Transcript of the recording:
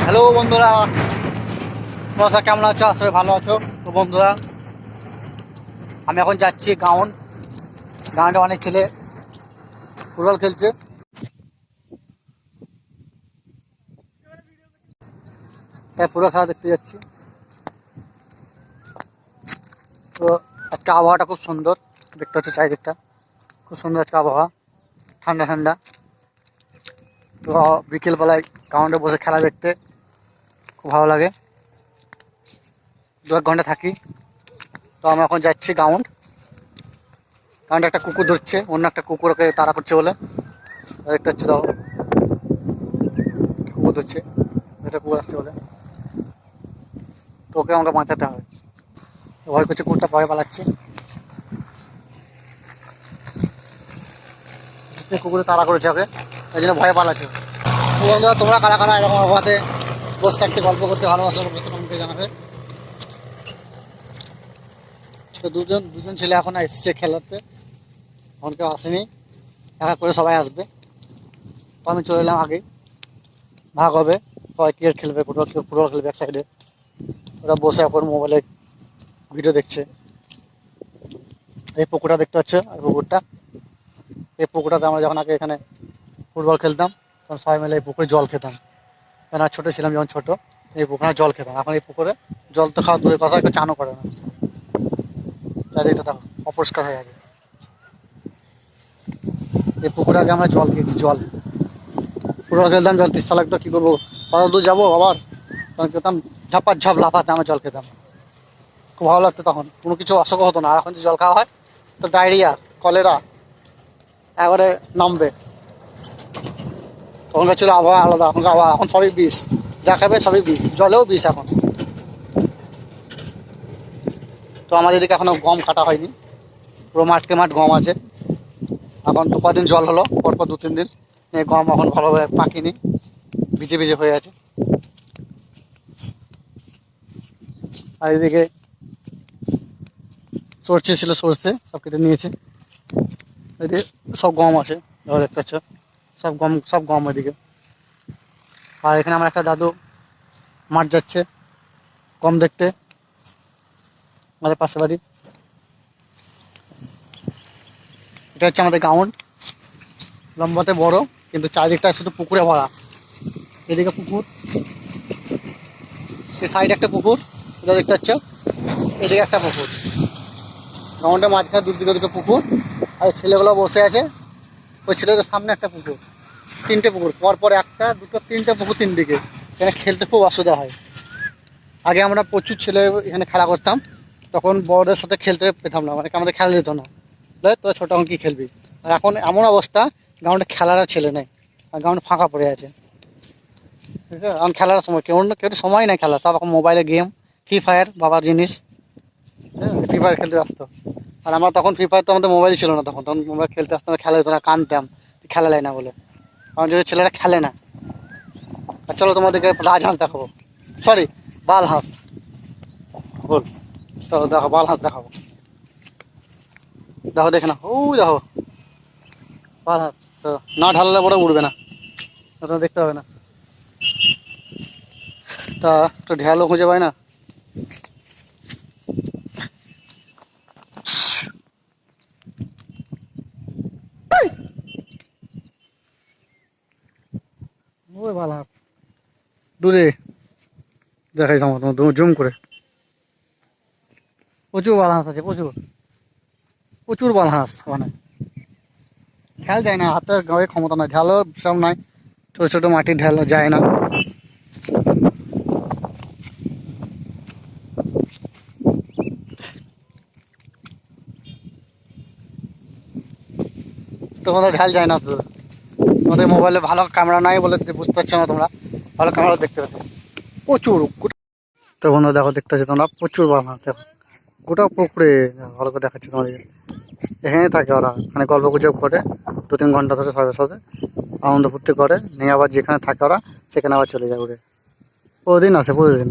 Hello বন্ধুরা, তোমরা কেমন আছো? আসলে ভালো আছো তো বন্ধুরা। আমি এখন যাচ্ছি গ্রাউন্ডে অনেক ছেলে ফুটবল খেলছে। তাই পুরো খেলা দেখতে যাচ্ছি। তো আজকে আবহাওয়াটা খুব সুন্দর, দেখতে হচ্ছে চারিদিকটা খুব সুন্দর আজকে আবহাওয়া, ঠান্ডা ঠান্ডা। তো বিকেলবেলায় গ্রাউন্ডে বসে খেলা দেখতে খুব ভালো লাগে। 1 ঘন্টা থাকি। তো আমরা এখন যাচ্ছি গ্রাউন্ডে একটা কুকুর ধরছে, অন্য একটা কুকুরকে তাড়া করছে বলে দেখতে হচ্ছে। দাও কুকুর ধরছে, এটা কুকুর আসছে বলে, তো ওকে আমাকে বাঁচাতে হবে। ভয় করছে, কুকুরটা ভয় পালাচ্ছে, কুকুরে তাড়া করেছে ওকে, ওই জন্য ভয় পালাচ্ছে। বন্ধুরা, তোমরা কারা কারা এরকম আবহাওয়াতে বসে থাকতে গল্প করতে ভালোবাসো আমাকে জানাবে। তো দুজন ছেলে এখন এসছে খেলাতে, এখন কেউ আসেনি, দেখা করে সবাই আসবে। তো আমি চলে এলাম আগে, ভাগ হবে, সবাই ক্রিকেট খেলবে, ফুটবল খেলবে এক সাইডে। ওরা বসে এখন মোবাইলে ভিডিও দেখছে। এই পুকুরটা দেখতে পাচ্ছ, এই পুকুরটাতে আমরা যখন আগে এখানে ফুটবল খেলতাম তখন সবাই মিলে এই পুকুরে জল খেতাম। কেন ছোটো ছিলাম যখন ছোটো, এই পুকুরে জল খেতাম। এখন এই পুকুরে জল তো খাওয়া দূরের কথা, একটু চানও করে না, চারিদিকটা দেখো অপরিষ্কার হয়ে যাবে। এই পুকুরে আগে আমরা জল খেয়েছি, ফুটবল খেলতাম, জল তেষ্টা লাগতো, কী করবো, কত দূর যাবো আবার, তখন খেতাম ঝাপ লাফাতে আমরা জল খেতাম, খুব ভালো লাগতো। তখন কোনো কিছু অসুখ হতো না। আর এখন যে জল খাওয়া হয় তো ডায়রিয়া, কলেরা একবারে নামবে। তখনকার ছিল আবহাওয়া আলাদা, এখনকার আবহাওয়া, এখন সবই বিষ, যা খাবে সবই বিষ, জলেও বিষ এখন। তো আমাদের এদিকে এখনো গম কাটা হয়নি, পুরো মাঠকে মাঠ গম আছে। এখন তো কদিন জল হলো, পরপর 2-3 দিন, এই গম এখন ভালোভাবে পাকিনি, ভিজে ভিজে হয়ে আছে। আর এদিকে সরষে ছিল, সরষে সব কেটে নিয়েছে। এদিকে সব গম আছে, দেখতে পাচ্ছ, সব গম ওইদিকে। আর এখানে আমার একটা দাদু মাঠ যাচ্ছে গম দেখতে, আমাদের পাশে বাড়ি। এটা হচ্ছে আমাদের গ্রাউন্ড, লম্বাতে বড়, কিন্তু চারিদিকটা শুধু পুকুরে ভরা। এদিকে পুকুর, এই সাইডে একটা পুকুর, এটা দেখতে পাচ্ছ, এদিকে একটা পুকুর, গ্রাউন্ডের মাঝখানে দুদিকে পুকুর। আর ছেলেগুলো বসে আছে, ওই ছেলেদের সামনে একটা পুকুর, 3টে পুকুর, পরপর 1, 2, 3টে পুকুর 3 দিকে। এখানে খেলতে খুব অসুবিধা হয়। আগে আমরা প্রচুর ছেলে এখানে খেলা করতাম, তখন বড়দের সাথে খেলতে পেতাম না, মানে আমাদের খেলা যেত না, তোরা ছোটো এখন কী খেলবি। আর এখন এমন অবস্থা, গ্রাউন্ডে খেলার আর ছেলে নেই, আর গ্রাউন্ড ফাঁকা পড়ে আছে। ঠিক আছে, এখন খেলার সময় কেউ সময় নেই খেলা, সব এখন মোবাইলে গেম, ফ্রি ফায়ার বাবার জিনিস, হ্যাঁ, ফ্রি ফায়ার খেলতে আসতো। আর আমরা তখন ফ্রি ফায়ার তো আমাদের মোবাইল ছিল না, তখন মোবাইল খেলতে আসতাম, খেলা যেত না, কানতাম খেলা যায় না বলে। কারণ যদি ছেলেরা খেলে না। আর চলো তোমাদেরকে রাজহাঁস দেখাবো, সরি বাল হাঁস, বল, চলো দেখো বাল হাঁস দেখাবো। দেখো, দেখে না, ও দেখো বাল হাঁস, তো না ঢাললে পরে উঠবে না, তোমরা দেখতে হবে না। তা একটু ঢেলও খুঁজে পাই না। ওই বাল হাঁস দূরে দেখাই, তোমার জুম করে, প্রচুর বাল হাঁস আছে, প্রচুর বাল হাঁস। মানে ঢেল যায় না, হাতে গায়ে ক্ষমতা নাই, ঢেলও সব নাই, ছোটো ছোটো মাটির ঢেল যায় না। তোমাদের ঢেল যায় না, তো তোমাদের মোবাইলে ভালো ক্যামেরা নাই বলে বুঝতে পারছো না তোমরা, ভালো ক্যামেরা দেখতে পাচ্ছ প্রচুর। তো বন্ধু দেখো, দেখতে পাচ্ছ তোমরা প্রচুর বাল হাঁস, দেখো গোটা পুকুরে, ভালো করে দেখাচ্ছি তোমাদেরকে। এখানেই থাকে ওরা, মানে গল্প গুজব করে 2-3 ঘন্টা ধরে সবার সাথে আনন্দ ফুর্তি করে, নিয়ে আবার যেখানে থাকে ওরা সেখানে আবার চলে যায় উড়ে। প্রতিদিন আসে, প্রতিদিন।